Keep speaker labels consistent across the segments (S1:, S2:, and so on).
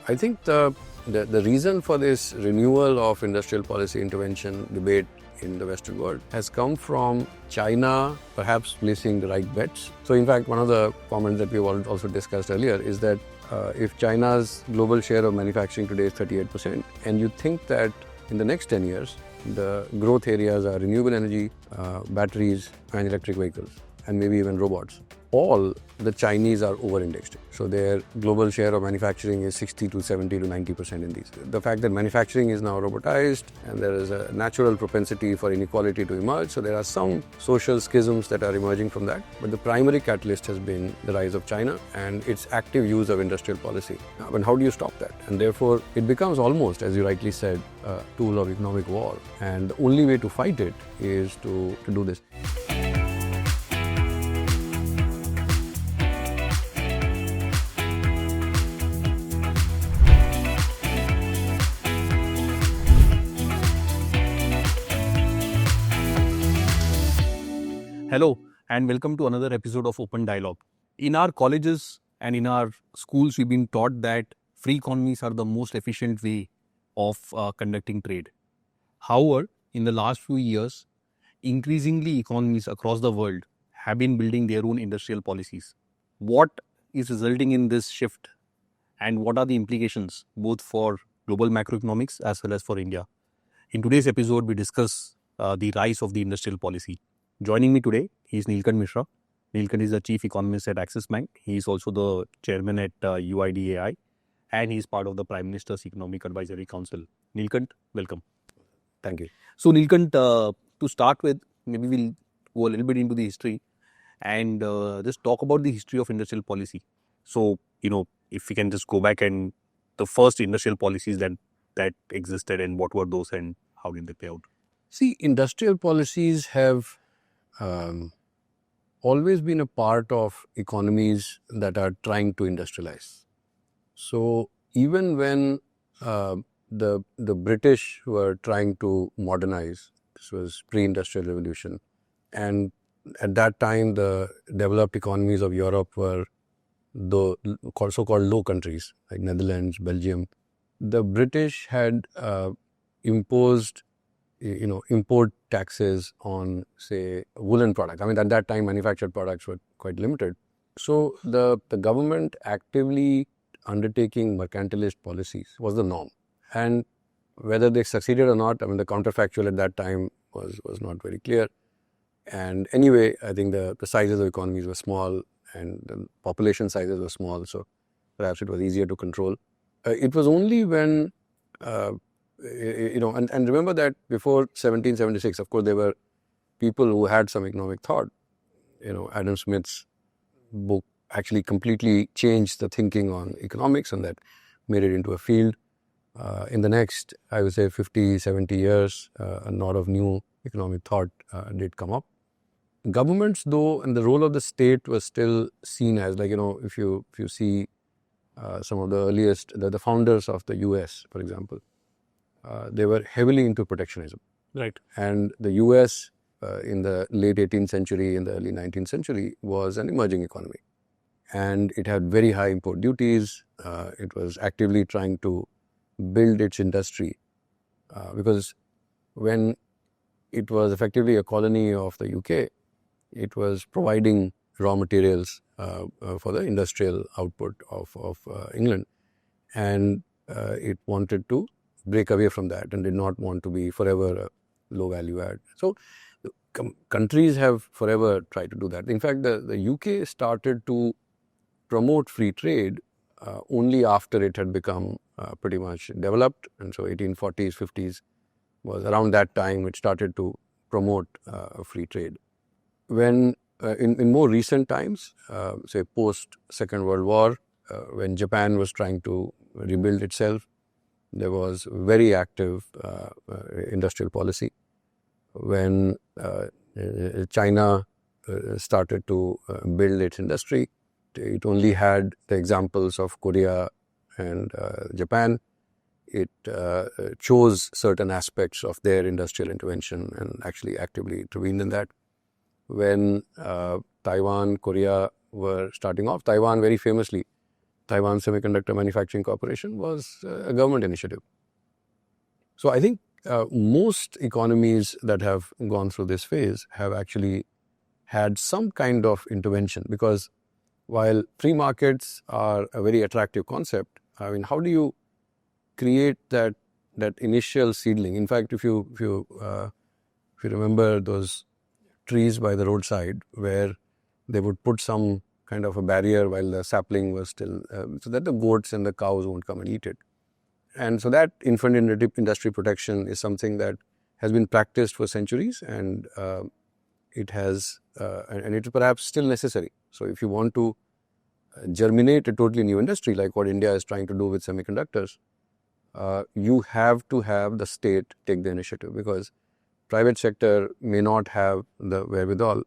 S1: I think the reason for this renewal of industrial policy intervention debate in the Western world has come from China perhaps placing the right bets. So in fact, one of the comments that we've also discussed earlier is that if China's global share of manufacturing today is 38%, and you think that in the next 10 years, the growth areas are renewable energy, batteries, and electric vehicles, and maybe even robots. All the Chinese are over-indexed. So their global share of manufacturing is 60 to 70 to 90% in these. The fact that manufacturing is now robotized and there is a natural propensity for inequality to emerge. So there are some social schisms that are emerging from that. But the primary catalyst has been the rise of China and its active use of industrial policy. But how do you stop that? And therefore, it becomes almost, as you rightly said, a tool of economic war. And the only way to fight it is to do this.
S2: Hello and welcome to another episode of Open Dialogue. In our colleges and in our schools, we've been taught that free economies are the most efficient way of conducting trade. However, in the last few years, increasingly economies across the world have been building their own industrial policies. What is resulting in this shift and what are the implications both for global macroeconomics as well as for India? In today's episode, we discuss the rise of the industrial policy. Joining me today is Neelkanth Mishra. Neelkanth is the Chief Economist at Axis Bank. He is also the Chairman at UIDAI and he is part of the Prime Minister's Economic Advisory Council. Neelkanth, welcome.
S1: Thank you.
S2: So Neelkanth, to start with, maybe we'll go a little bit into the history and just talk about the history of industrial policy. So, if we can just go back and the first industrial policies that existed and what were those and how did they play out?
S1: See, industrial policies have always been a part of economies that are trying to industrialize. So even when the British were trying to modernize, this was pre-industrial revolution, and at that time the developed economies of Europe were the so-called low countries like Netherlands, Belgium. The British had imposed import taxes on, say, woolen products. I mean, at that time, manufactured products were quite limited. So the government actively undertaking mercantilist policies was the norm. And whether they succeeded or not, I mean, the counterfactual at that time was not very clear. And anyway, I think the sizes of economies were small and the population sizes were small. So perhaps it was easier to control. It was only when and remember that before 1776, of course, there were people who had some economic thought. Adam Smith's book actually completely changed the thinking on economics and that made it into a field. In the next, I would say 50, 70 years, a lot of new economic thought did come up. Governments, though, and the role of the state was still seen as, if you see some of the earliest, the founders of the US, for example, they were heavily into protectionism.
S2: Right.
S1: And the US in the late 18th century, in the early 19th century, was an emerging economy. And it had very high import duties. It was actively trying to build its industry because when it was effectively a colony of the UK, it was providing raw materials for the industrial output of England. And it wanted to break away from that and did not want to be forever a low value add. So countries have forever tried to do that. In fact, the UK started to promote free trade only after it had become pretty much developed. And so 1840s, 50s was around that time it started to promote free trade. When in more recent times, say post Second World War, when Japan was trying to rebuild itself, there was very active industrial policy. When China started to build its industry, it only had the examples of Korea and Japan. It chose certain aspects of their industrial intervention and actually actively intervened in that. When Taiwan, Korea were starting off, Taiwan very famously Taiwan Semiconductor Manufacturing Corporation was a government initiative. So I think most economies that have gone through this phase have actually had some kind of intervention, because while free markets are a very attractive concept, I mean, how do you create that initial seedling? In fact, if you remember those trees by the roadside where they would put some kind of a barrier while the sapling was still, so that the goats and the cows won't come and eat it. And so that infant industry protection is something that has been practiced for centuries, and it has, and it is perhaps still necessary. So if you want to germinate a totally new industry like what India is trying to do with semiconductors, you have to have the state take the initiative, because private sector may not have the wherewithal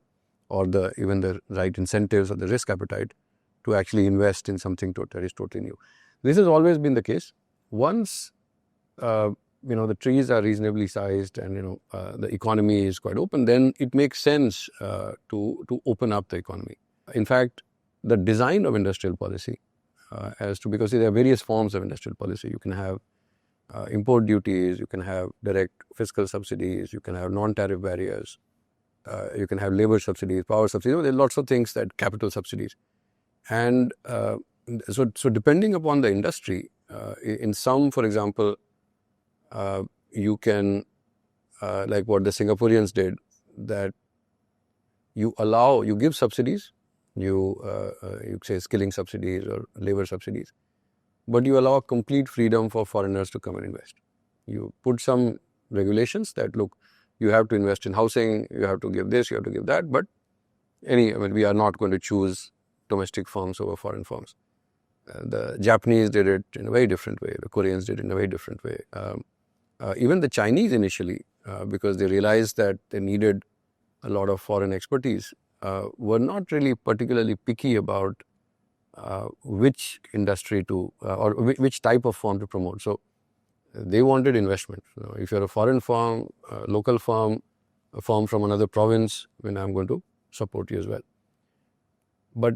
S1: or even the right incentives or the risk appetite to actually invest in something that is totally new. This has always been the case. Once the trees are reasonably sized and the economy is quite open, then it makes sense to open up the economy. In fact, the design of industrial policy because there are various forms of industrial policy. You can have import duties, you can have direct fiscal subsidies, you can have non-tariff barriers, you can have labor subsidies, power subsidies. There are lots of things, that capital subsidies. And so depending upon the industry, in some, for example, you can, like what the Singaporeans did, that you give subsidies, you say skilling subsidies or labor subsidies, but you allow complete freedom for foreigners to come and invest. You put some regulations that, look, you have to invest in housing, you have to give this, you have to give that, but we are not going to choose domestic firms over foreign firms. The Japanese did it in a very different way. The Koreans did it in a very different way. Even the Chinese initially, because they realized that they needed a lot of foreign expertise, were not really particularly picky about which industry to or which type of firm to promote. So they wanted investment. If you're a foreign firm, a local firm, a firm from another province, then I'm going to support you as well. But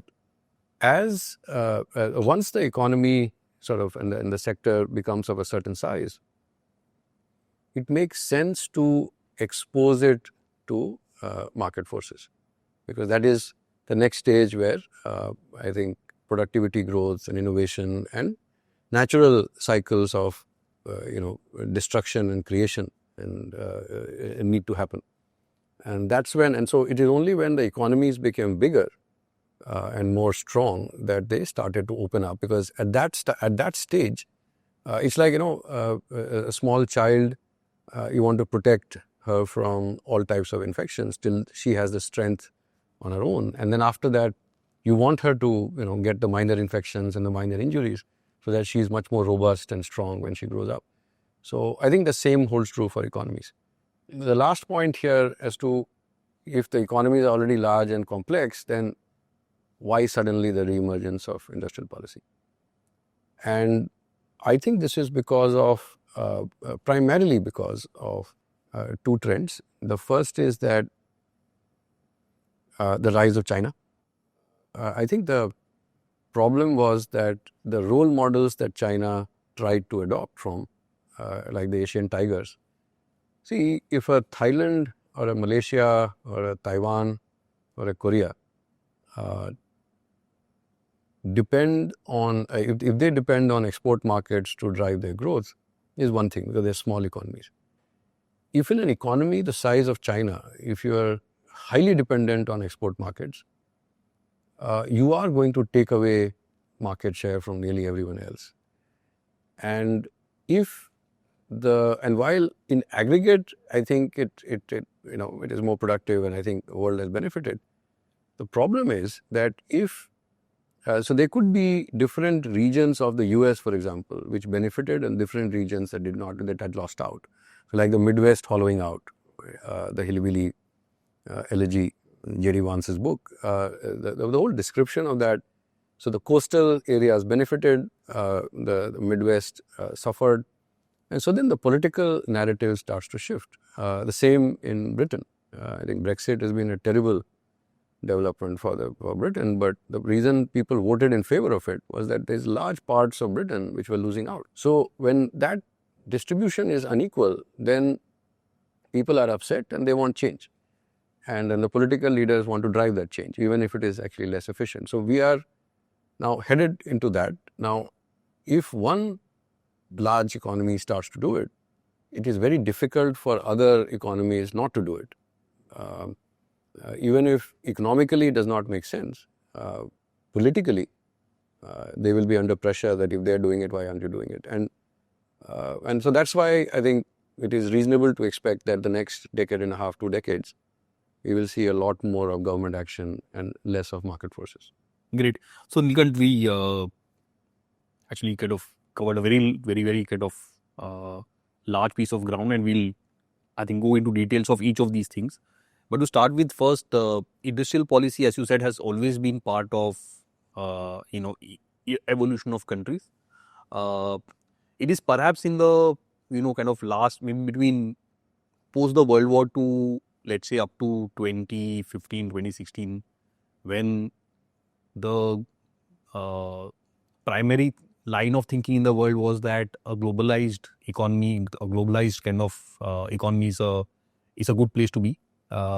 S1: as once the economy sort of and the sector becomes of a certain size, it makes sense to expose it to market forces, because that is the next stage where I think productivity growth and innovation and natural cycles of destruction and creation and need to happen. And that's when, and so it is only when the economies became bigger and more strong that they started to open up, because at that stage, it's like a small child. You want to protect her from all types of infections till she has the strength on her own, and then after that, you want her to get the minor infections and the minor injuries, so that she is much more robust and strong when she grows up. So I think the same holds true for economies. The last point here as to if the economy is already large and complex, then why suddenly the reemergence of industrial policy? And I think this is because of primarily because of two trends. The first is that the rise of China. I think the problem was that the role models that China tried to adopt from, like the Asian tigers. See, if a Thailand or a Malaysia or a Taiwan or a Korea depend on, if they depend on export markets to drive their growth, is one thing, because they're small economies. If in an economy the size of China, if you are highly dependent on export markets, you are going to take away market share from nearly everyone else. And while in aggregate, I think it is more productive, and I think the world has benefited. The problem is that so there could be different regions of the US, for example, which benefited, and different regions that did not, that had lost out. So like the Midwest hollowing out, the hillbilly elegy, J.D. Vance's book, the whole description of that. So the coastal areas benefited, the Midwest suffered. And so then the political narrative starts to shift. The same in Britain. I think Brexit has been a terrible development for Britain, but the reason people voted in favor of it was that there's large parts of Britain which were losing out. So when that distribution is unequal, then people are upset and they want change. And then the political leaders want to drive that change, even if it is actually less efficient. So we are now headed into that. Now, if one large economy starts to do it, it is very difficult for other economies not to do it. Even if economically it does not make sense, politically, they will be under pressure that if they're doing it, why aren't you doing it? And so that's why I think it is reasonable to expect that the next decade and a half, 2 decades, we will see a lot more of government action and less of market forces.
S2: Great. So Neelkanth, we actually kind of covered a very kind of large piece of ground, and we'll, I think, go into details of each of these things. But to start with, first, industrial policy, as you said, has always been part of evolution of countries. It is perhaps in the kind of last, maybe between post the World War II, let's say up to 2015, 2016, when the primary line of thinking in the world was that a globalized economy, a globalized kind of economy is a good place to be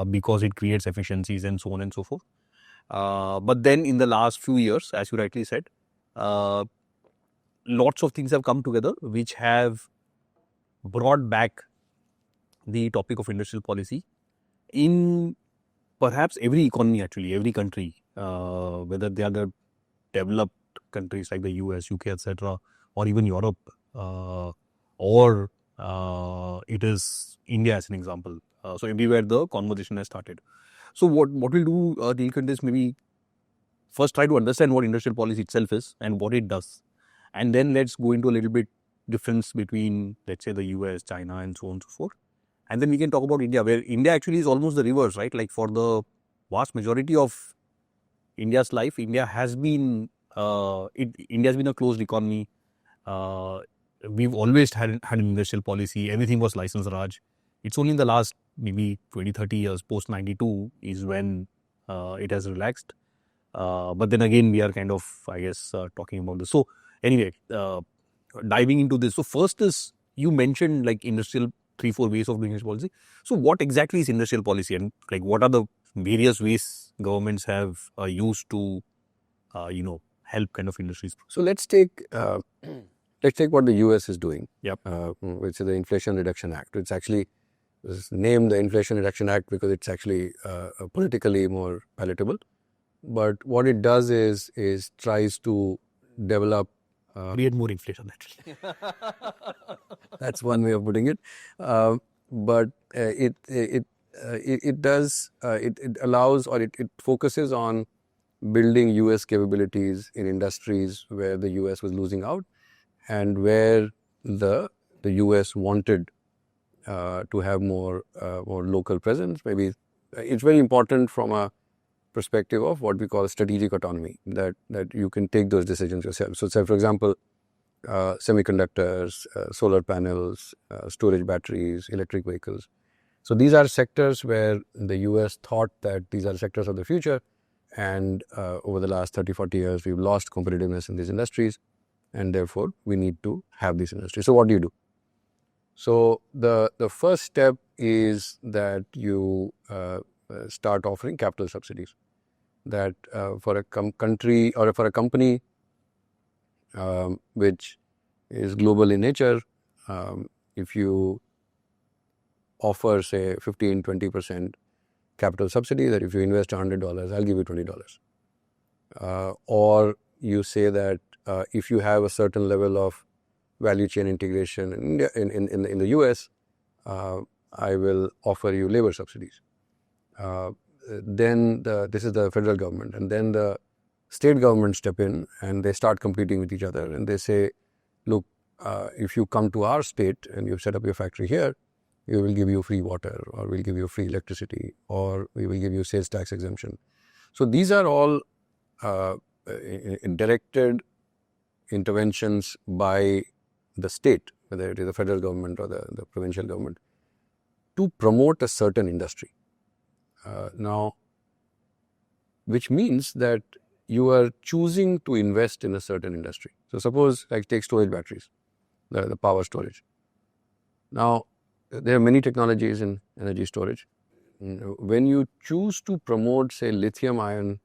S2: because it creates efficiencies and so on and so forth. But then in the last few years, as you rightly said, lots of things have come together which have brought back the topic of industrial policy in perhaps every economy, actually, every country, whether they are the developed countries like the US, UK, etc., or even Europe, or it is India as an example. So everywhere the conversation has started. So what we'll do, Neelkanth, is maybe first try to understand what industrial policy itself is and what it does. And then let's go into a little bit difference between, let's say, the US, China, and so on and so forth. And then we can talk about India, where India actually is almost the reverse, right? Like for the vast majority of India's life, India has been India has been a closed economy. We've always had an industrial policy. Everything was license Raj. It's only in the last maybe 20, 30 years, post 92, is when it has relaxed. But then again, we are kind of, I guess, talking about this. So anyway, diving into this. So first is, you mentioned like industrial 3-4 ways of doing this policy. So what exactly is industrial policy, and like what are the various ways governments have used to, help kind of industries?
S1: So let's take what the US is doing,
S2: Yep.
S1: Which is the Inflation Reduction Act. It's actually named the Inflation Reduction Act because it's actually politically more palatable. But what it does is tries to develop
S2: create more inflation, actually.
S1: That's one way of putting it. But it does it allows, or it focuses on building US capabilities in industries where the US was losing out and where the US wanted to have more local presence. Maybe it's very important from a perspective of what we call strategic autonomy, that you can take those decisions yourself. So say, for example, semiconductors, solar panels, storage batteries, electric vehicles. So these are sectors where the US thought that these are sectors of the future, and over the last 30-40 years, we've lost competitiveness in these industries, and therefore we need to have these industries. So what do you do? So the first step is that you start offering capital subsidies. That for a country or for a company which is global in nature, if you offer, say, 15-20% capital subsidy, that if you invest $100, I'll give you $20. Or you say that if you have a certain level of value chain integration in India, in the US, I will offer you labor subsidies. Then this is the federal government, and then the state government step in and they start competing with each other, and they say, look, if you come to our state and you set up your factory here, we will give you free water, or we'll give you free electricity, or we will give you sales tax exemption. So these are all directed interventions by the state, whether it is the federal government or the provincial government, to promote a certain industry. Now, which means that you are choosing to invest in a certain industry. So suppose like take storage batteries, the power storage. Now, there are many technologies in energy storage. When you choose to promote, say, lithium ion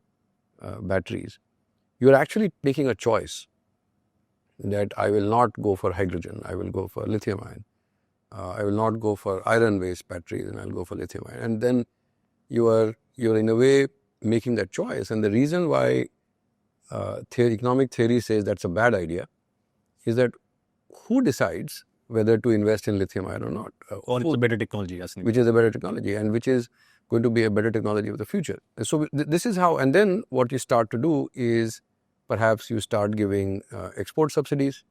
S1: batteries, you are actually making a choice that I will not go for hydrogen, I will go for lithium ion. I will not go for iron-based batteries, and I'll go for lithium ion. And then you're in a way making that choice. And the reason why economic theory says that's a bad idea is that who decides whether to invest in lithium ion or not?
S2: Or it's a better technology,
S1: which is a better technology, and which is going to be a better technology of the future. So this is how, and then what you start to do is perhaps you start giving export subsidies,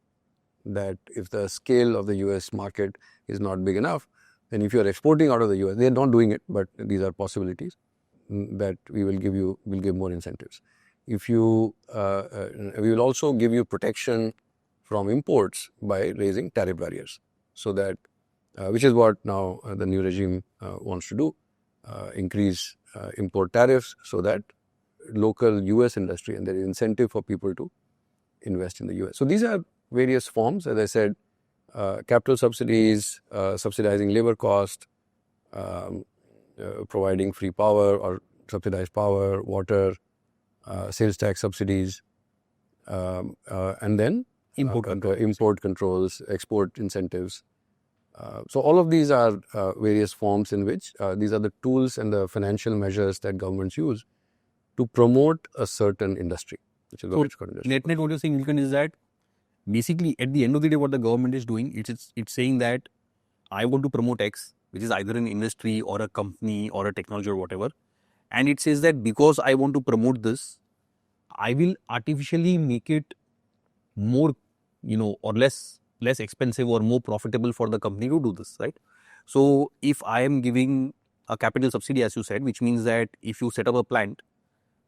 S1: that if the scale of the US market is not big enough, then if you're exporting out of the US, they're not doing it, but these are possibilities that we'll give more incentives. If you, we will also give you protection from imports by raising tariff barriers, so that, which is what now the new regime wants to do, increase import tariffs so that local US industry, and there is incentive for people to invest in the US. So these are various forms, as I said, capital subsidies, subsidizing labor cost, providing free power or subsidized power, water, sales tax subsidies, and then import controls, export incentives. So all of these are various forms in which these are the tools and the financial measures that governments use to promote a certain industry, which is what
S2: net what you're saying, Neelkanth, is that basically at the end of the day, what the government is doing, it's saying that I want to promote X, which is either an industry or a company or a technology or whatever, and it says that because I want to promote this, I will artificially make it more, or less expensive or more profitable for the company to do this, right? So if I am giving a capital subsidy, as you said, which means that if you set up a plant,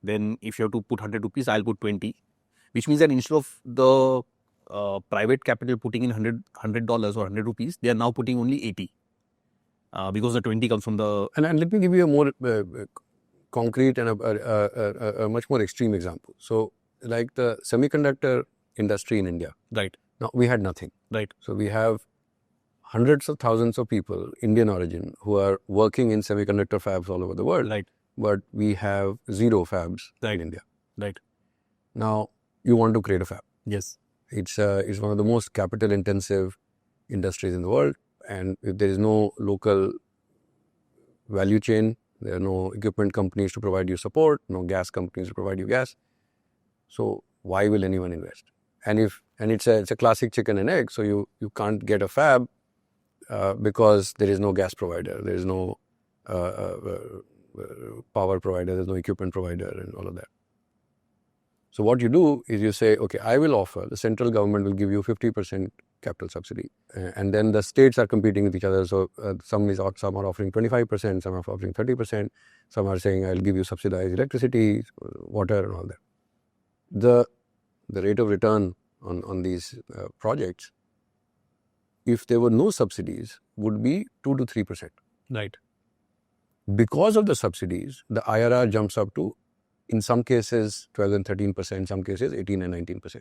S2: then if you have to put 100 rupees, I'll put 20, which means that instead of the private capital putting in $100 or 100 rupees, they are now putting only 80 because the 20 comes from the...
S1: And let me give you a more concrete and a much more extreme example. So like the semiconductor industry in India.
S2: Right.
S1: Now, we had nothing.
S2: Right.
S1: So we have hundreds of thousands of people, Indian origin, who are working in semiconductor fabs all over the world.
S2: Right.
S1: But we have 0 fabs in India.
S2: Right.
S1: Now, you want to create a fab.
S2: Yes.
S1: It's one of the most capital intensive industries in the world, and if there is no local value chain, there are no equipment companies to provide you support, no gas companies to provide you gas. So why will anyone invest? And it's a classic chicken and egg. So you can't get a fab because there is no gas provider, there is no power provider, there is no equipment provider, and all of that. So what you do is you say, okay, I will offer, the central government will give you 50% capital subsidy, and then the states are competing with each other. So some are offering 25%, some are offering 30%, some are saying I'll give you subsidized electricity, water, and all that. The rate of return on these projects, if there were no subsidies, would be 2 to 3%.
S2: Right.
S1: Because of the subsidies, the IRR jumps up to, in some cases, 12 and 13%, some cases 18 and 19%.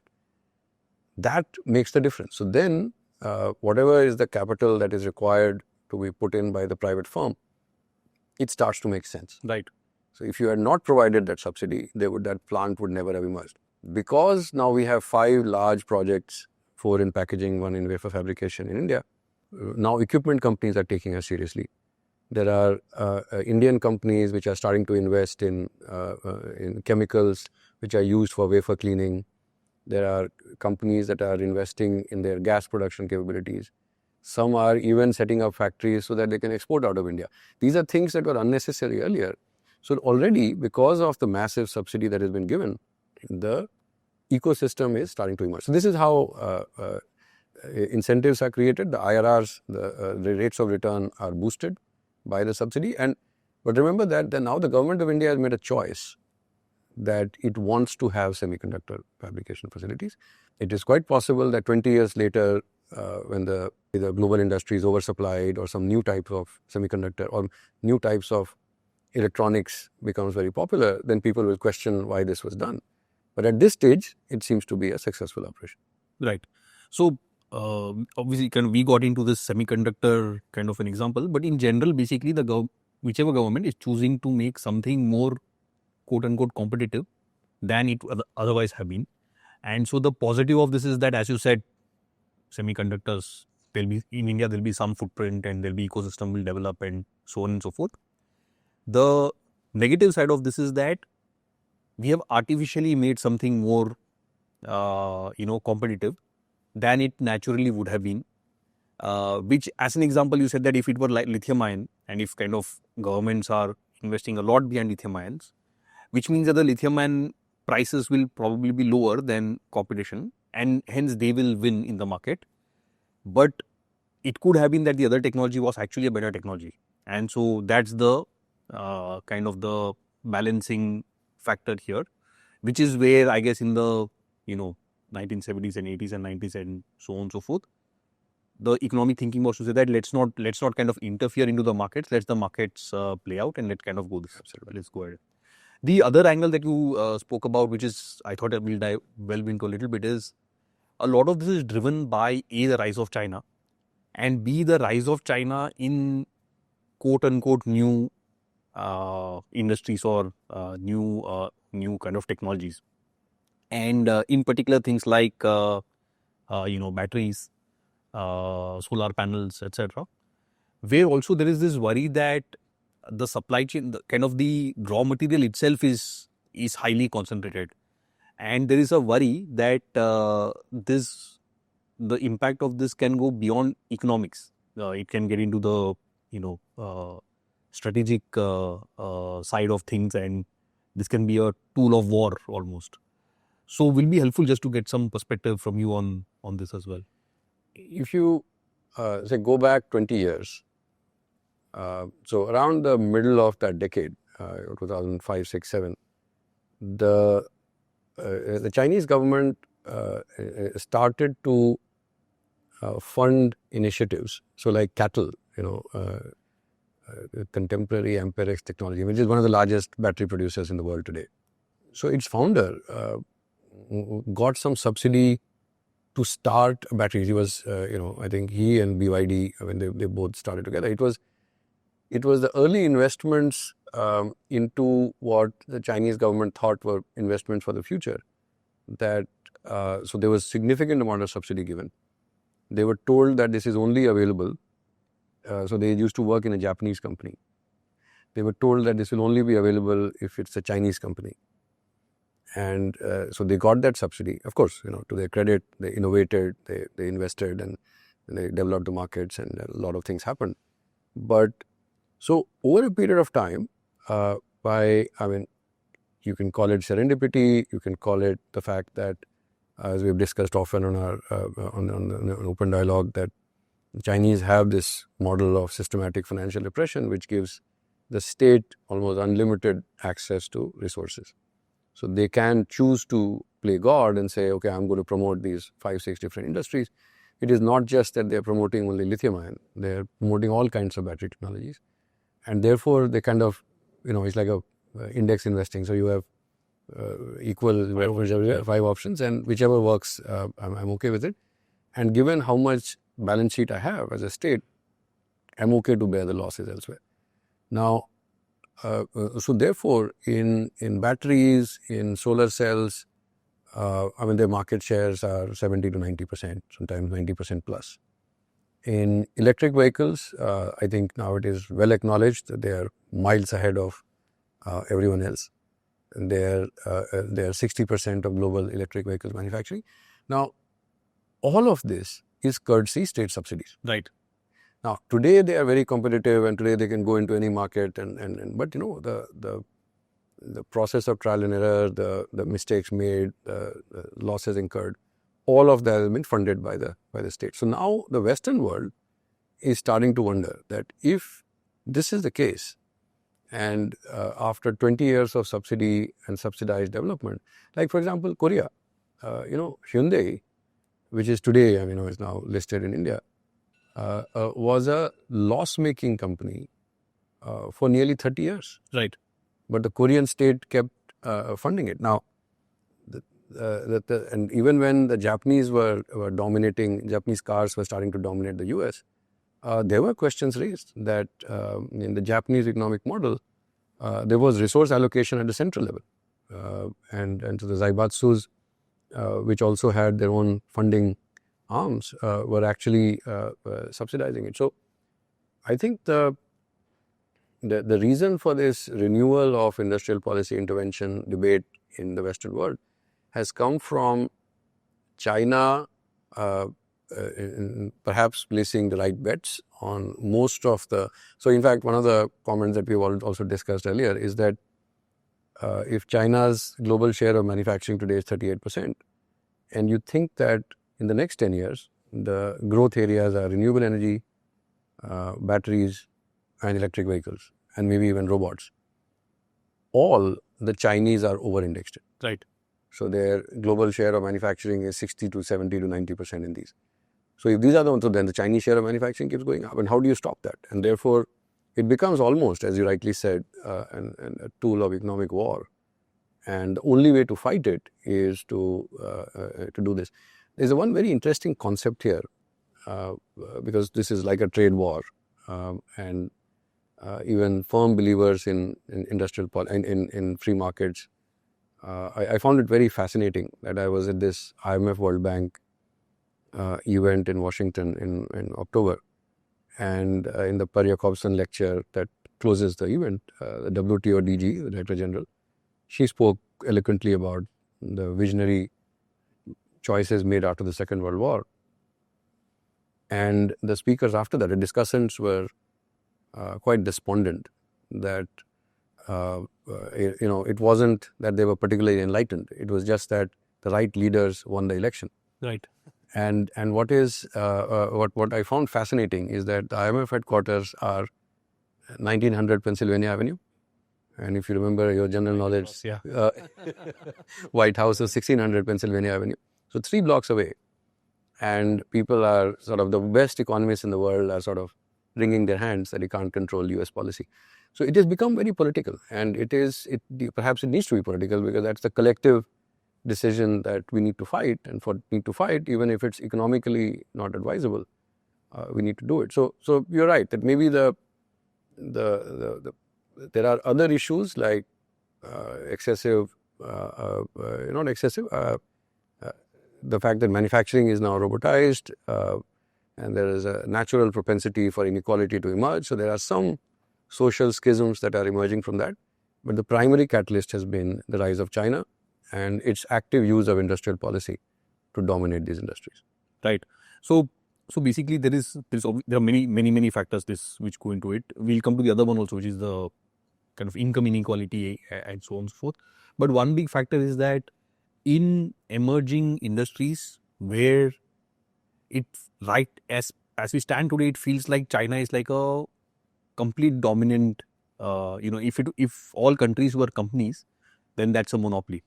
S1: That makes the difference. So then, whatever is the capital that is required to be put in by the private firm, it starts to make sense.
S2: Right.
S1: So if you had not provided that subsidy, that plant would never have emerged. Because now we have 5 large projects, 4 in packaging, 1 in wafer fabrication in India, now equipment companies are taking us seriously. There are Indian companies which are starting to invest in chemicals which are used for wafer cleaning. There are companies that are investing in their gas production capabilities. Some are even setting up factories so that they can export out of India. These are things that were unnecessary earlier. So already, because of the massive subsidy that has been given, the ecosystem is starting to emerge. So this is how incentives are created. The IRRs, the rates of return are boosted by the subsidy. But remember that now the government of India has made a choice that it wants to have semiconductor fabrication facilities. It is quite possible that 20 years later, when the global industry is oversupplied, or some new type of semiconductor or new types of electronics becomes very popular, then people will question why this was done. But at this stage, it seems to be a successful operation.
S2: Right. So obviously, we got into this semiconductor kind of an example, but in general, basically, whichever government is choosing to make something more quote unquote competitive than it otherwise have been. And so the positive of this is that, as you said, semiconductors, there'll be in India, there'll be some footprint and there'll be ecosystem will develop and so on and so forth. The negative side of this is that we have artificially made something more, competitive than it naturally would have been. Which, as an example, you said that if it were like lithium ion and if kind of governments are investing a lot behind lithium ions, which means that the lithium ion prices will probably be lower than competition and hence they will win in the market. But it could have been that the other technology was actually a better technology. And so that's the kind of the balancing factor here, which is where I guess in the 1970s and 80s and 90s and so on and so forth, the economic thinking was to say that let's not kind of interfere into the markets, let the markets play out and let's kind of go this. Absolutely. Let's go ahead. The other angle that you spoke about, which is I thought I will delve into a little bit, is a lot of this is driven by A, the rise of China, and B, the rise of China in quote unquote new industries or new kind of technologies. And in particular things like batteries, solar panels, etc. Where also there is this worry that the supply chain, kind of the raw material itself is highly concentrated, and there is a worry that the impact of this can go beyond economics. It can get into the strategic side of things, and this can be a tool of war almost. So, will be helpful just to get some perspective from you on this as well.
S1: If you say go back 20 years, so around the middle of that decade, 2005, 6, 7, the Chinese government started to fund initiatives. So like CATL, contemporary Amperex technology, which is one of the largest battery producers in the world today. So its founder got some subsidy to start batteries. He was, I think he and BYD, when they both started together, it was the early investments into what the Chinese government thought were investments for the future. That so there was significant amount of subsidy given. They were told that this is only available. So they used to work in a Japanese company. They were told that this will only be available if it's a Chinese company. And so they got that subsidy. Of course, to their credit, they innovated, they invested, and they developed the markets, and a lot of things happened. But so over a period of time, you can call it serendipity, you can call it the fact that, as we've discussed often on our on open dialogue, that the Chinese have this model of systematic financial repression, which gives the state almost unlimited access to resources. So they can choose to play God and say, okay, I'm going to promote these 5, 6 different industries. It is not just that they're promoting only lithium ion, they're promoting all kinds of battery technologies. And therefore, they kind of, it's like a index investing. So you have equal 5 options, and whichever works, I'm okay with it. And given how much balance sheet I have as a state, I'm okay to bear the losses elsewhere. Now, so therefore, in batteries, in solar cells, their market shares are 70 to 90%, sometimes 90% plus. In electric vehicles, I think now it is well acknowledged that they are miles ahead of everyone else. And they are 60% of global electric vehicles manufacturing. Now, all of this is courtesy state subsidies.
S2: Right.
S1: Now, today they are very competitive, and today they can go into any market. But the process of trial and error, the mistakes made, the losses incurred, all of that has been funded by the state. So now the Western world is starting to wonder that if this is the case, and after 20 years of subsidy and subsidized development, like for example Korea, Hyundai, which is today is now listed in India, was a loss-making company for nearly 30 years.
S2: Right.
S1: But the Korean state kept funding it. Now, and even when the Japanese were dominating, Japanese cars were starting to dominate the US, there were questions raised that in the Japanese economic model, there was resource allocation at the central level. And so the Zaibatsus, which also had their own funding arms, were actually subsidizing it. So I think the reason for this renewal of industrial policy intervention debate in the Western world has come from China perhaps placing the right bets on most of the. So in fact, one of the comments that we've also discussed earlier is that if China's global share of manufacturing today is 38%, and you think that in the next 10 years, the growth areas are renewable energy, batteries, and electric vehicles, and maybe even robots, all the Chinese are over-indexed.
S2: Right.
S1: So their global share of manufacturing is 60 to 70 to 90% in these. So if these are the ones, so then the Chinese share of manufacturing keeps going up. And how do you stop that? And therefore, it becomes almost, as you rightly said, a tool of economic war. And the only way to fight it is to do this. There's one very interesting concept here, because this is like a trade war, and even firm believers in industrial in free markets. I found it very fascinating that I was at this IMF World Bank event in Washington in October, and in the Per Jacobson lecture that closes the event, the WTO DG, the Director General, she spoke eloquently about the visionary choices made after the Second World War. And the speakers after that, the discussants were quite despondent that it wasn't that they were particularly enlightened. It was just that the right leaders won the election.
S2: Right.
S1: And what I found fascinating is that the IMF headquarters are 1900 Pennsylvania Avenue. And if you remember your general knowledge, White House is 1600 Pennsylvania Avenue. So 3 blocks away. And people are sort of the best economists in the world are sort of wringing their hands that you can't control US policy. So it has become very political, and perhaps it needs to be political because that's the collective decision that we need to fight, and even if it's economically not advisable, we need to do it. So you're right that maybe there are other issues like excessive, not excessive, the fact that manufacturing is now robotized, and there is a natural propensity for inequality to emerge. So there are some social schisms that are emerging from that. But the primary catalyst has been the rise of China and its active use of industrial policy to dominate these industries.
S2: Right. So basically there are many factors which go into it. We'll come to the other one also, which is the kind of income inequality and so on and so forth. But one big factor is that in emerging industries where as we stand today, it feels like China is like a complete dominant. If all countries were companies, then that's a monopoly,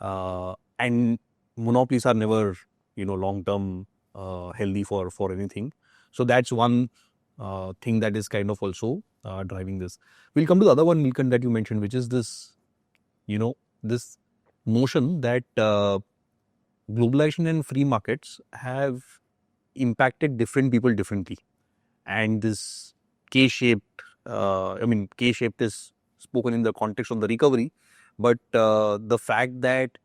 S2: and monopolies are never long term healthy for anything. So that's one thing that is kind of also driving this. We'll come to the other one, Neelkanth, that you mentioned, which is this this notion that globalization and free markets have impacted different people differently, and this K-shaped. K-shaped is spoken in the context of the recovery, but the fact that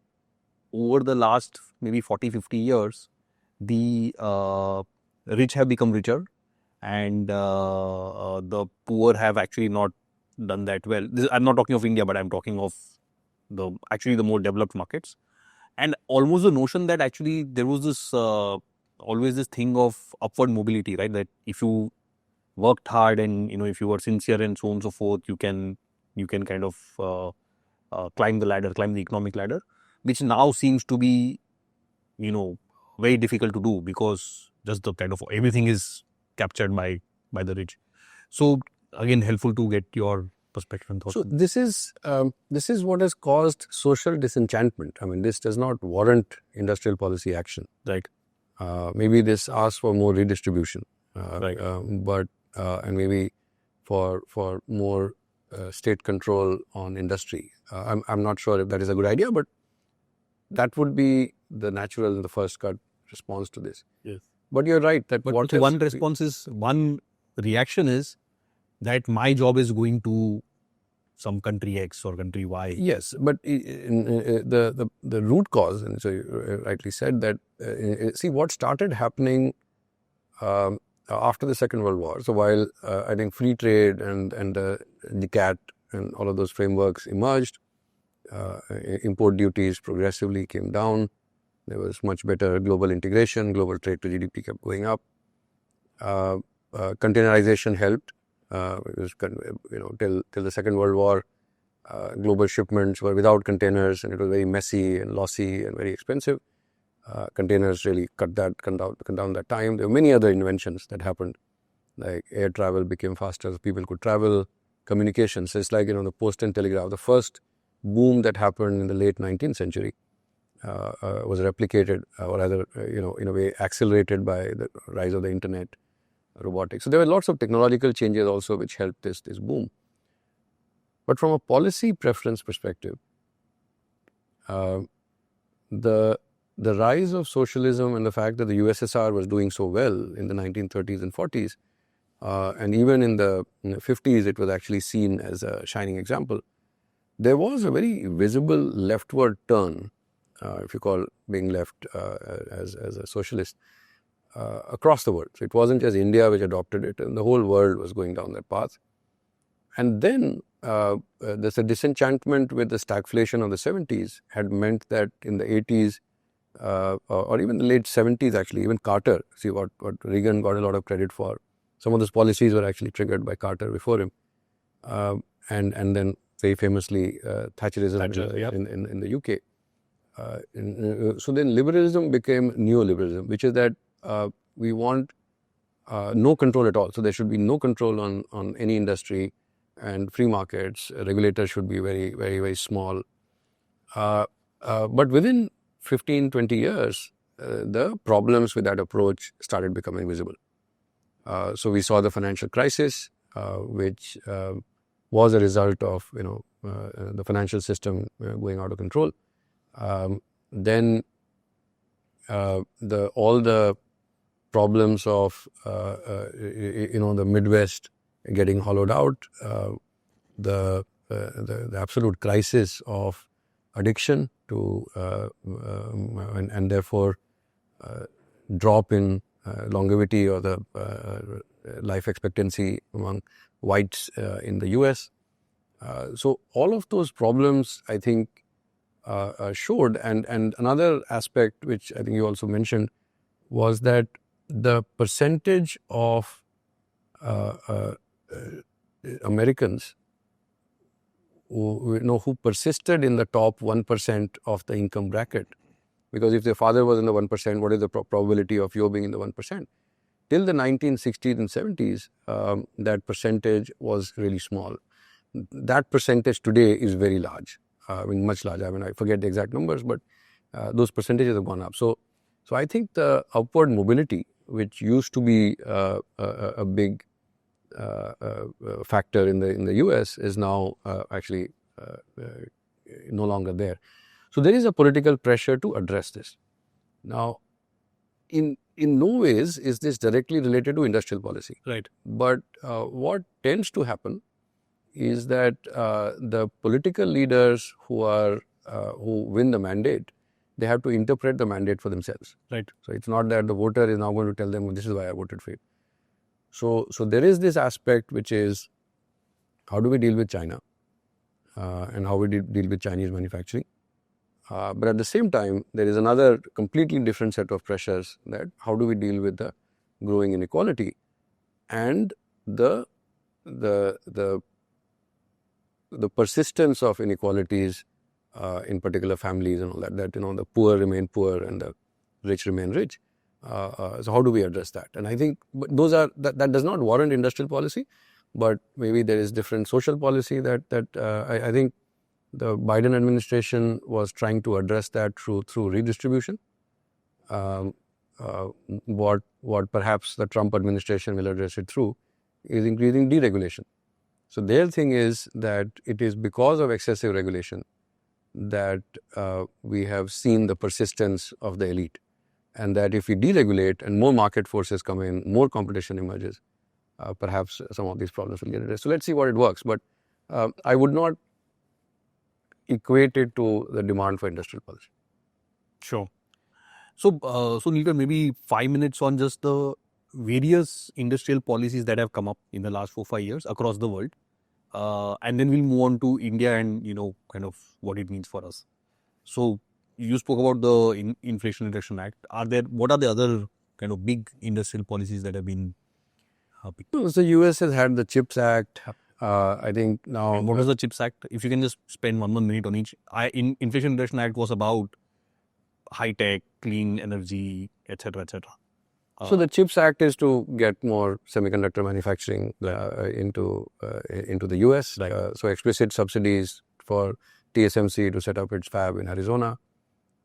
S2: over the last maybe 40-50 years, the rich have become richer and the poor have actually not done that well. I'm not talking of India, but I'm talking of the more developed markets. And almost the notion that actually there was this always this thing of upward mobility, right? That if you worked hard and if you were sincere and so on and so forth, you can kind of climb the economic ladder, which now seems to be very difficult to do because just the kind of everything is captured by the rich. So again, helpful to get your perspective and thoughts.
S1: So this is what has caused social disenchantment. I mean, this does not warrant industrial policy action.
S2: Right.
S1: Maybe this asks for more redistribution.
S2: Right.
S1: But and maybe for more state control on industry. I'm not sure if that is a good idea, but that would be the natural and the first cut response to this.
S2: Yes.
S1: But you're right that
S2: But
S1: what
S2: so one response is, one reaction is that my job is going to some country X or country Y.
S1: Yes, but the root cause, and so you rightly said that, see what started happening after the Second World War. So while I think free trade and the CAT and all of those frameworks emerged, import duties progressively came down. There was much better global integration. Global trade to GDP kept going up. Containerization helped. It was, till the Second World War, global shipments were without containers, and it was very messy and lossy and very expensive. Containers really cut down that time. There were many other inventions that happened, like air travel became faster, so people could travel. Communications, so it's like the post and telegraph. The first boom that happened in the late 19th century was replicated, or rather, in a way, accelerated by the rise of the internet, robotics. So there were lots of technological changes also which helped this boom. But from a policy preference perspective, the rise of socialism and the fact that the USSR was doing so well in the 1930s and 40s, and even in the 50s, it was actually seen as a shining example. There was a very visible leftward turn, if you call being left as a socialist, across the world. So it wasn't just India which adopted it, and the whole world was going down that path. And then there's a disenchantment with the stagflation of the 70s had meant that in the 80s, or even the late 70s actually, even Carter, see what Reagan got a lot of credit for. Some of those policies were actually triggered by Carter before him. And then very famously Thatcherism in the UK. So then liberalism became neoliberalism, which is that we want no control at all. So there should be no control on any industry and free markets. Regulators should be very, very, very small. But within 15, 20 years, the problems with that approach started becoming visible. So we saw the financial crisis, which was a result of the financial system going out of control. Then all the problems of the Midwest getting hollowed out, the absolute crisis of addiction to and therefore drop in longevity or the life expectancy among whites in the US. So all of those problems, I think, showed. And another aspect, which I think you also mentioned, was that the percentage of Americans who persisted in the top 1% of the income bracket, because if their father was in the 1%, what is the probability of you being in the 1%? Till the 1960s and 70s, that percentage was really small. That percentage today is very large. Much larger. I forget the exact numbers, but those percentages have gone up. So I think the upward mobility, which used to be a big factor in the US, is now actually no longer there. So there is a political pressure to address this. Now, in no ways is this directly related to industrial policy.
S2: Right.
S1: But what tends to happen is that the political leaders who win the mandate, they have to interpret the mandate for themselves.
S2: Right.
S1: So it's not that the voter is now going to tell them, well, this is why I voted for you. So there is this aspect which is, how do we deal with China and how we deal with Chinese manufacturing? But at the same time, there is another completely different set of pressures, that how do we deal with the growing inequality and the persistence of inequalities in particular families and all that the poor remain poor and the rich remain rich. So how do we address that? And I think those are that does not warrant industrial policy, but maybe there is different social policy that I think the Biden administration was trying to address that through redistribution. What perhaps the Trump administration will address it through is increasing deregulation. So their thing is that it is because of excessive regulation that we have seen the persistence of the elite, and that if we deregulate and more market forces come in, more competition emerges, perhaps some of these problems will get addressed. So let's see what it works. But I would not equate it to the demand for industrial policy.
S2: Sure. So, Neelkanth, maybe 5 minutes on just the various industrial policies that have come up in the last 4-5 years across the world, and then we'll move on to India and kind of what it means for us. So, you spoke about the Inflation Reduction Act. What are the other kind of big industrial policies that have been picked?
S1: So, US has had the CHIPS Act. I think now.
S2: And what was the CHIPS Act? If you can just spend 1 minute on each. Inflation Reduction Act was about high tech, clean energy, etc., etc.
S1: So the CHIPS Act is to get more semiconductor manufacturing into the US. So explicit subsidies for TSMC to set up its fab in Arizona,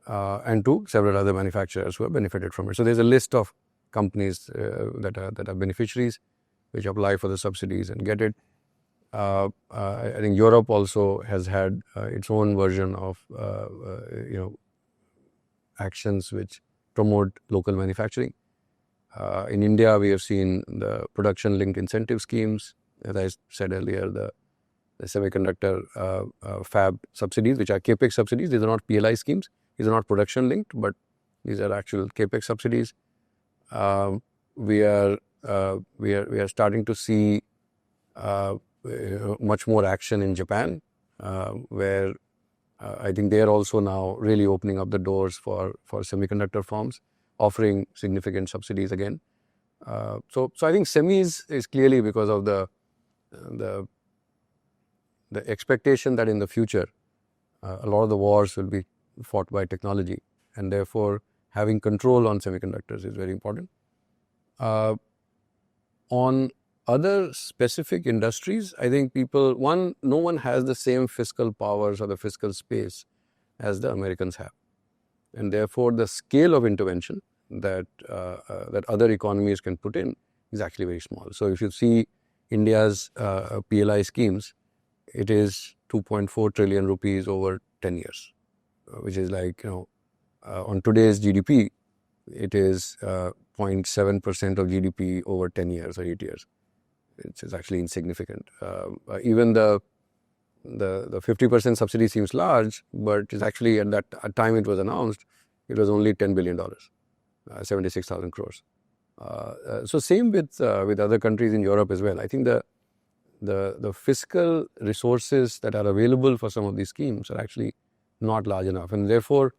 S1: and to several other manufacturers who have benefited from it. So there's a list of companies that are beneficiaries, which apply for the subsidies and get it. I think Europe also has had its own version of actions which promote local manufacturing. In India, we have seen the production-linked incentive schemes. As I said earlier, the semiconductor fab subsidies, which are capex subsidies. These are not PLI schemes. These are not production-linked, but these are actual capex subsidies. We are starting to see much more action in Japan, where I think they are also now really opening up the doors for semiconductor firms, offering significant subsidies again. So I think semis is clearly because of the expectation that in the future a lot of the wars will be fought by technology, and therefore having control on semiconductors is very important. On other specific industries, I think no one has the same fiscal powers or the fiscal space as the Americans have, and therefore the scale of intervention that other economies can put in is actually very small. So if you see India's PLI schemes, it is 2.4 trillion rupees over 10 years, which is like, on today's GDP, it is 0.7% of GDP over 10 years or 8 years. It's actually insignificant. Even the 50% subsidy seems large, but it's actually at that time it was announced, it was only $10 billion, 76,000 crores. So same with other countries in Europe as well. I think the fiscal resources that are available for some of these schemes are actually not large enough, and therefore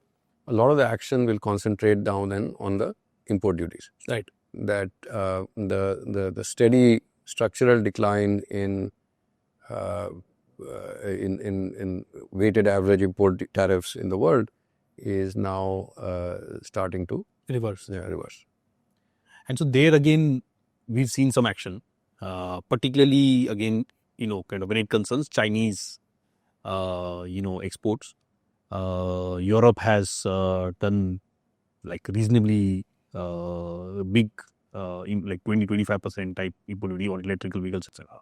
S1: a lot of the action will concentrate down then on the import duties.
S2: Right.
S1: That the steady structural decline in weighted average import tariffs in the world is now starting to
S2: reverse.
S1: Yeah, reverse.
S2: And so there again, we've seen some action, particularly again, kind of when it concerns Chinese, exports. Europe has done like reasonably big, like 20-25% type import duty on electrical vehicles, etc.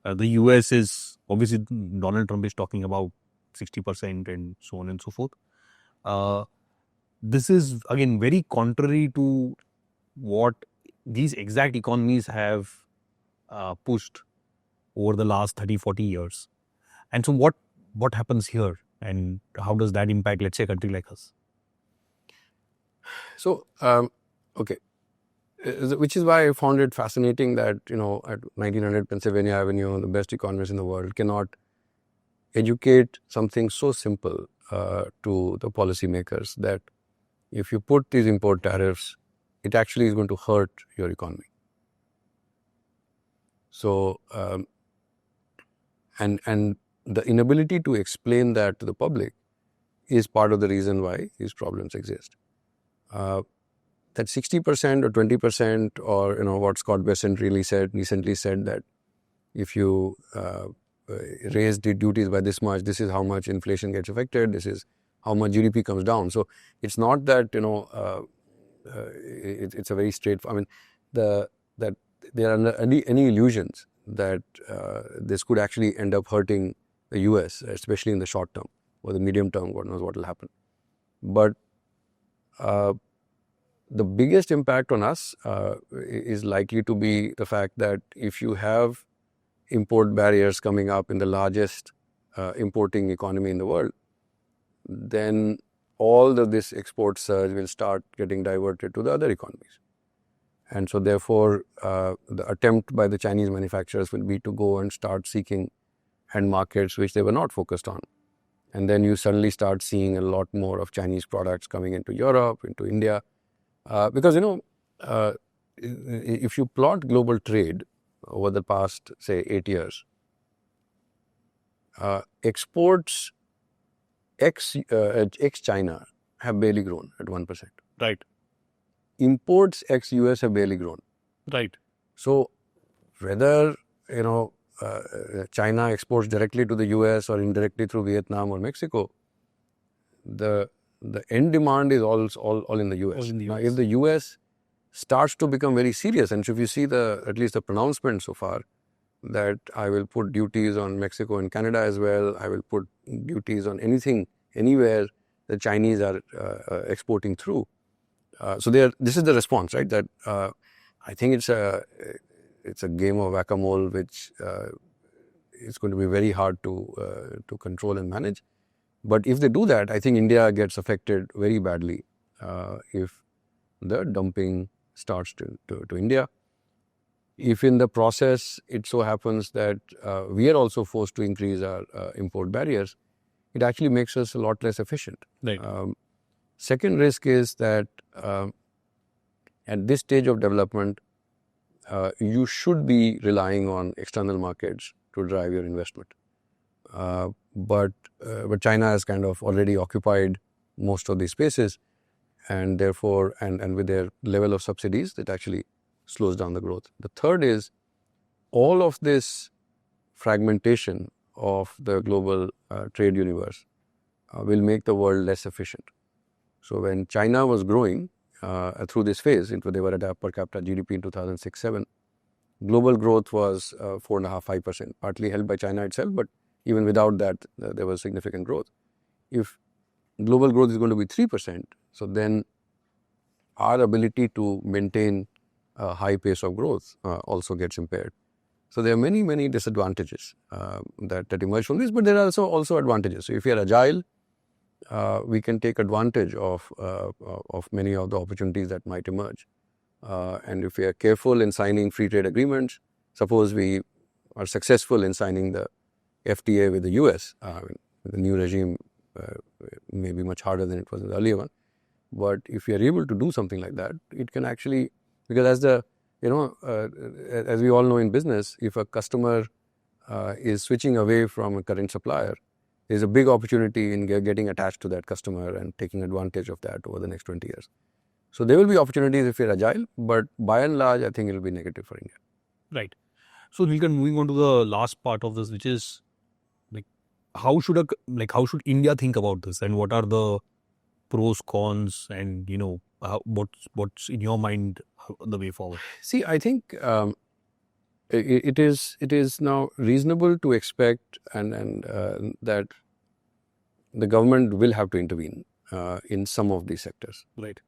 S2: The US is obviously, Donald Trump is talking about 60% and so on and so forth. This is again very contrary to what these exact economies have pushed over the last 30-40 years. And so what happens here, and how does that impact, let's say, a country like us?
S1: So, okay, which is why I found it fascinating that, at 1900 Pennsylvania Avenue, the best economists in the world cannot educate something so simple to the policymakers, that if you put these import tariffs, it actually is going to hurt your economy. So, and the inability to explain that to the public is part of the reason why these problems exist. That 60% or 20% or what Scott Bessent recently said that if you raise the duties by this much, this is how much inflation gets affected, this is how much GDP comes down. So it's not that it's a very straight. I mean, that there are any illusions that this could actually end up hurting the US, especially in the short term or the medium term. God knows what will happen. But the biggest impact on us is likely to be the fact that if you have import barriers coming up in the largest importing economy in the world, then all of this export surge will start getting diverted to the other economies. And so therefore, the attempt by the Chinese manufacturers will be to go and start seeking end markets which they were not focused on. And then you suddenly start seeing a lot more of Chinese products coming into Europe, into India. Because, if you plot global trade over the past, say, 8 years, exports ex-China have barely grown at 1%.
S2: Right.
S1: Imports ex-US have barely grown.
S2: Right.
S1: So whether, China exports directly to the US or indirectly through Vietnam or Mexico, the end demand is all in the US. Now, if the US starts to become very serious, and so if you see at least the pronouncement so far, that I will put duties on Mexico and Canada as well, I will put duties on anything, anywhere the Chinese are exporting through. So this is the response, right? That I think it's a game of whack-a-mole, which is going to be very hard to control and manage. But if they do that, I think India gets affected very badly if the dumping starts to India. If in the process it so happens that we are also forced to increase our import barriers, it actually makes us a lot less efficient.
S2: Right.
S1: Second risk is that at this stage of development, you should be relying on external markets to drive your investment. But China has kind of already occupied most of these spaces, and therefore, and with their level of subsidies, it actually slows down the growth. The third is all of this fragmentation of the global trade universe will make the world less efficient. So when China was growing through this phase, they were at a per capita GDP in 2006-07, global growth was 4.5-5%, partly helped by China itself, but even without that, there was significant growth. If global growth is going to be 3%, so then our ability to maintain a high pace of growth also gets impaired. So there are many, many disadvantages that emerge from this, but there are also advantages. So if we are agile, we can take advantage of many of the opportunities that might emerge. And if we are careful in signing free trade agreements, suppose we are successful in signing the FTA with the US, the new regime may be much harder than it was in the earlier one. But if we are able to do something like that, it can actually, because as we all know in business, if a customer is switching away from a current supplier, there's a big opportunity in getting attached to that customer and taking advantage of that over the next 20 years. So there will be opportunities if you're agile, but by and large, I think it will be negative for India.
S2: Right. So Neelkanth, moving on to the last part of this, which is like how should India think about this, and what are the pros, cons, and what's in your mind the way forward?
S1: See, I think it is now reasonable to expect and that the government will have to intervene in some of these sectors.
S2: Right.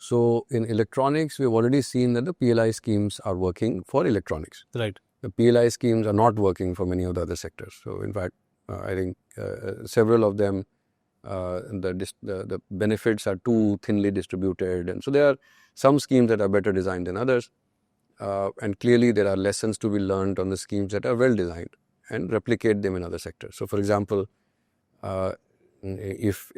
S1: So in electronics, we've already seen that the PLI schemes are working for electronics.
S2: Right.
S1: The PLI schemes are not working for many of the other sectors. So in fact, I think several of them, the benefits are too thinly distributed. And so there are some schemes that are better designed than others. And clearly there are lessons to be learned on the schemes that are well designed and replicate them in other sectors. So for example, if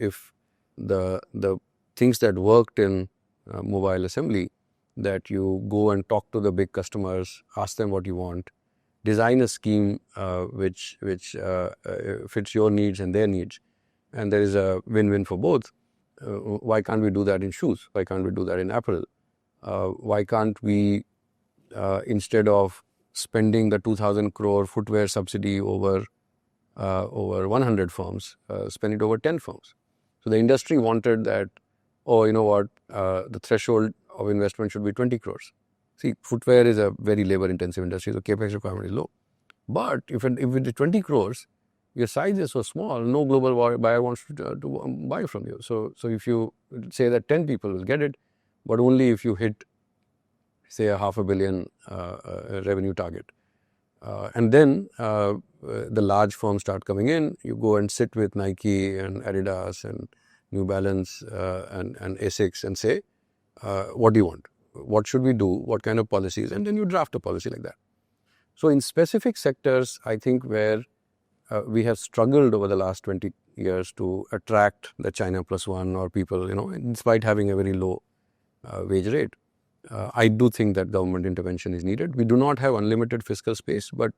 S1: the things that worked in mobile assembly, that you go and talk to the big customers, ask them what you want, design a scheme which fits your needs and their needs, and there is a win-win for both. Why can't we do that in shoes? Why can't we do that in apparel? Why can't we, instead of spending the 2,000 crore footwear subsidy over 100 firms, spend it over 10 firms? So the industry wanted that, oh, you know what, the threshold of investment should be 20 crores. See, footwear is a very labor-intensive industry, so capex requirement is low. But if it is 20 crores, your size is so small, no global buyer wants to buy from you. So if you say that 10 people will get it, but only if you hit, say, a $500 million revenue target. And then the large firms start coming in. You go and sit with Nike and Adidas and New Balance and Asics and say, what do you want? What should we do? What kind of policies? And then you draft a policy like that. So in specific sectors, I think where we have struggled over the last 20 years to attract the China plus one or people, despite having a very low wage rate. I do think that government intervention is needed. We do not have unlimited fiscal space, but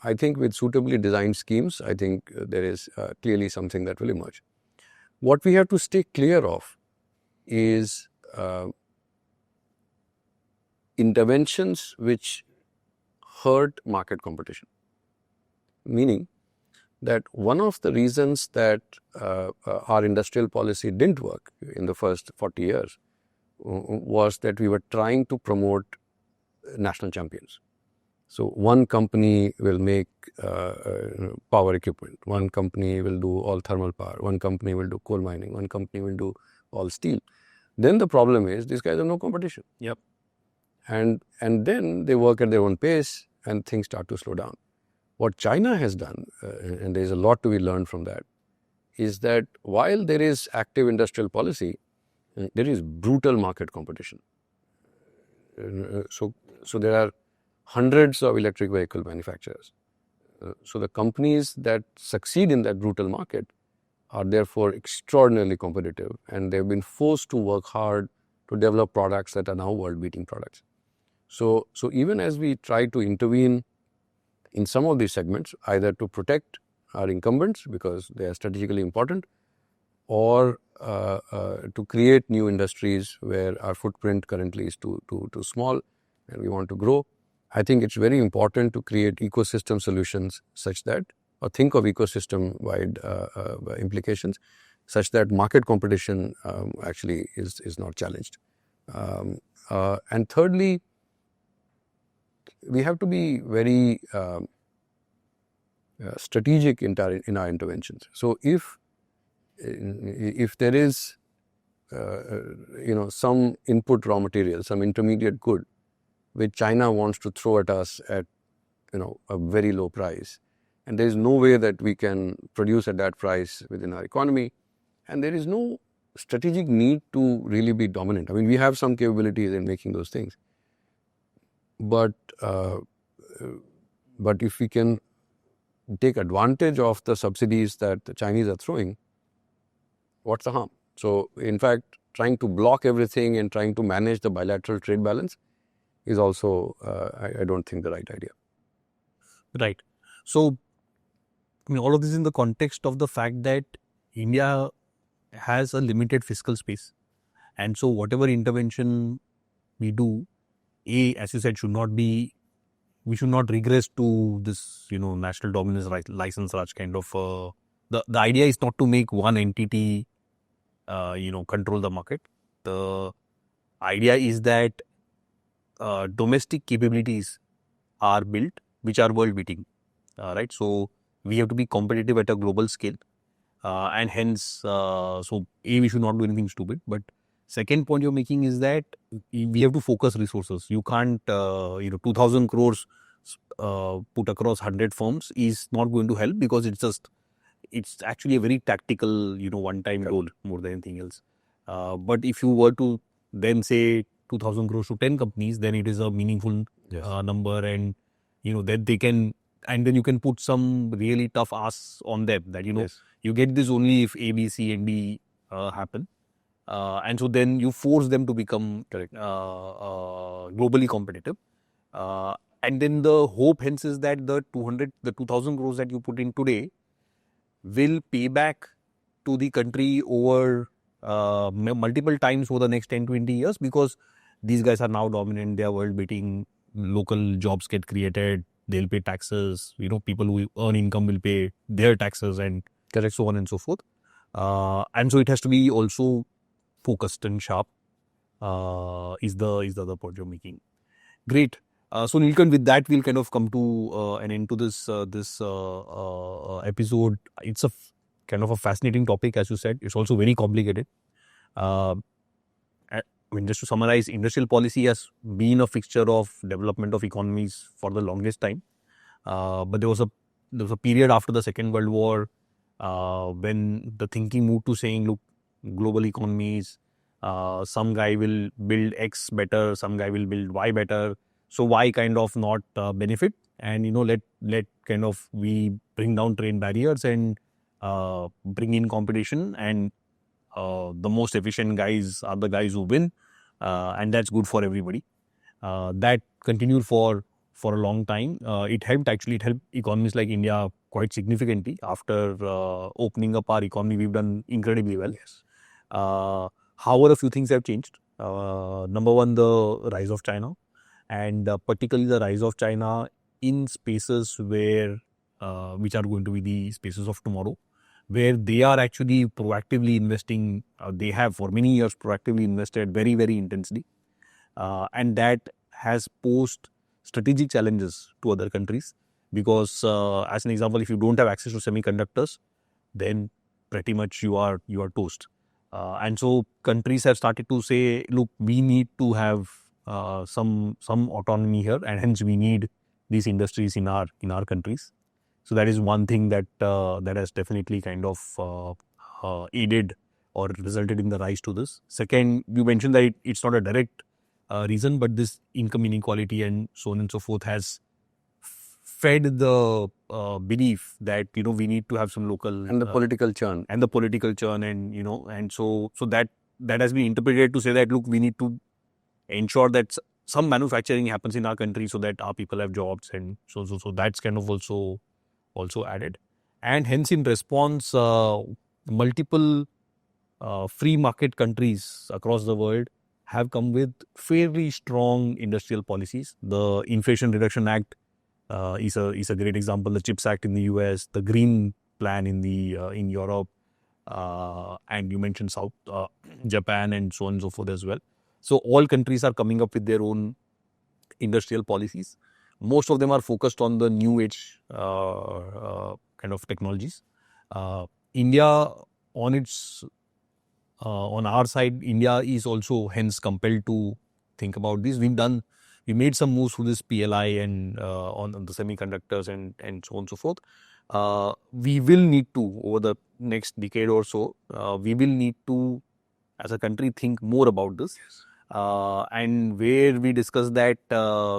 S1: I think with suitably designed schemes, I think there is clearly something that will emerge. What we have to stay clear of is interventions which hurt market competition. Meaning that one of the reasons that our industrial policy didn't work in the first 40 years was that we were trying to promote national champions. So one company will make power equipment, one company will do all thermal power, one company will do coal mining, one company will do all steel. Then the problem is these guys have no competition.
S2: Yep.
S1: And then they work at their own pace and things start to slow down. What China has done, and there is a lot to be learned from that, is that while there is active industrial policy, there is brutal market competition. So there are hundreds of electric vehicle manufacturers. So the companies that succeed in that brutal market are therefore extraordinarily competitive, and they've been forced to work hard to develop products that are now world-beating products. So even as we try to intervene in some of these segments, either to protect our incumbents because they are strategically important, or to create new industries where our footprint currently is too small and we want to grow, I think it's very important to create ecosystem solutions such that, or think of ecosystem-wide implications, such that market competition actually is not challenged. And thirdly, we have to be very strategic in our interventions. So if there is some input raw material, some intermediate good which China wants to throw at us at a very low price, and there is no way that we can produce at that price within our economy, and there is no strategic need to really be dominant. I mean, we have some capabilities in making those things, but if we can take advantage of the subsidies that the Chinese are throwing, what's the harm? So in fact, trying to block everything and trying to manage the bilateral trade balance is also, I don't think, the right idea.
S2: Right. So, I mean, all of this in the context of the fact that India has a limited fiscal space. And so whatever intervention we do, as you said, we should not regress to this, national dominance license Raj kind of, the idea is not to make one entity, control the market. The idea is that domestic capabilities are built, which are world beating, right? So we have to be competitive at a global scale. And hence, we should not do anything stupid. But second point you're making is that we have to focus resources. You can't, 2,000 crores put across 100 firms is not going to help, because it's actually a very tactical, one-time goal more than anything else. But if you were to then say 2,000 crores to 10 companies, then it is a meaningful number, and that they can, and then you can put some really tough asks on them that you get this only if A, B, C, and D happen, and so then you force them to become globally competitive, and then the hope hence is that the 2,000 crores that you put in today will pay back to the country over multiple times over the next 10-20 years, because these guys are now dominant, they are world beating, local jobs get created, they'll pay taxes, people who earn income will pay their taxes, and so on and so forth. And so it has to be also focused and sharp, is the other point you're making. Great. So Neelkanth, with that, we'll kind of come to an end to this episode. It's kind of a fascinating topic, as you said. It's also very complicated. I mean, just to summarize, industrial policy has been a fixture of development of economies for the longest time. But there was a period after the Second World War when the thinking moved to saying, look, global economies, some guy will build X better, some guy will build Y better. So why kind of not benefit? And let kind of we bring down trade barriers and bring in competition, and the most efficient guys are the guys who win, and that's good for everybody. That continued for a long time. It helped economies like India quite significantly. After opening up our economy, we've done incredibly well.
S1: Yes.
S2: However, a few things have changed. Number one, the rise of China, and particularly the rise of China in spaces where which are going to be the spaces of tomorrow, where they are actually proactively investing. They have for many years proactively invested very, very intensely, and that has posed strategic challenges to other countries, because as an example, if you don't have access to semiconductors, then pretty much you are toast. And so countries have started to say, look, we need to have some autonomy here, and hence we need these industries in our countries. So that is one thing that has definitely kind of aided or resulted in the rise to this. Second, you mentioned that it's not a direct reason, but this income inequality and so on and so forth has fed the belief that we need to have some local
S1: and the political churn
S2: and and so that has been interpreted to say that, look, we need to ensure that some manufacturing happens in our country so that our people have jobs, and so that's kind of also added. And hence, in response, multiple free market countries across the world have come with fairly strong industrial policies. The Inflation Reduction Act is a great example. The CHIPS Act in the US, the Green Plan in Europe, and you mentioned South Japan and so on and so forth as well. So all countries are coming up with their own industrial policies. Most of them are focused on the new age kind of technologies. India, on our side, India is also hence compelled to think about this. We made some moves through this PLI and on the semiconductors and so on and so forth. We will need to, over the next decade or so, we will need to, as a country, think more about this.
S1: Yes.
S2: And where we discuss that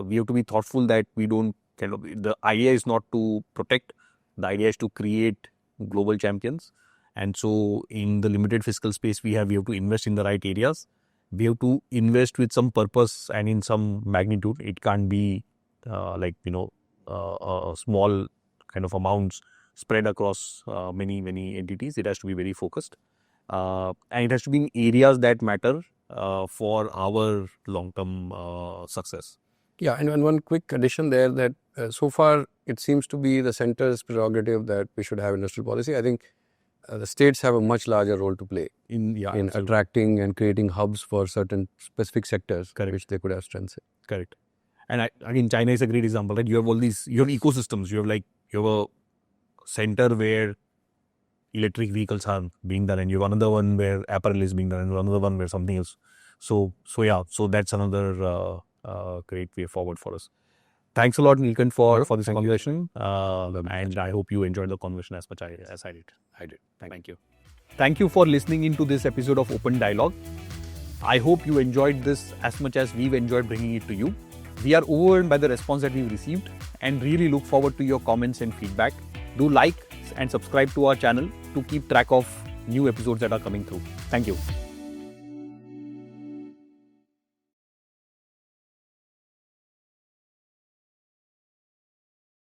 S2: we have to be thoughtful that we don't the idea is not to protect, the idea is to create global champions. And so in the limited fiscal space we have to invest in the right areas. We have to invest with some purpose and in some magnitude. It can't be small kind of amounts spread across many entities. It has to be very focused. And it has to be in areas that matter for our long-term success.
S1: Yeah, and one quick addition there that so far it seems to be the centre's prerogative that we should have industrial policy. I think the states have a much larger role to play in attracting and creating hubs for certain specific sectors.
S2: Correct.
S1: Which they could have strengths in.
S2: Correct. And again, China is a great example, right? You have you have ecosystems. You have a center where electric vehicles are being done, and you have another one where apparel is being done, and another one where something else. So that's another great way forward for us. Thanks a lot, Neelkanth, for this conversation. And I hope you enjoyed the conversation as much as I did.
S1: I did.
S2: Thank you. Thank you for listening into this episode of Open Dialogue. I hope you enjoyed this as much as we've enjoyed bringing it to you. We are overwhelmed by the response that we've received and really look forward to your comments and feedback. Do like and subscribe to our channel to keep track of new episodes that are coming through. Thank you.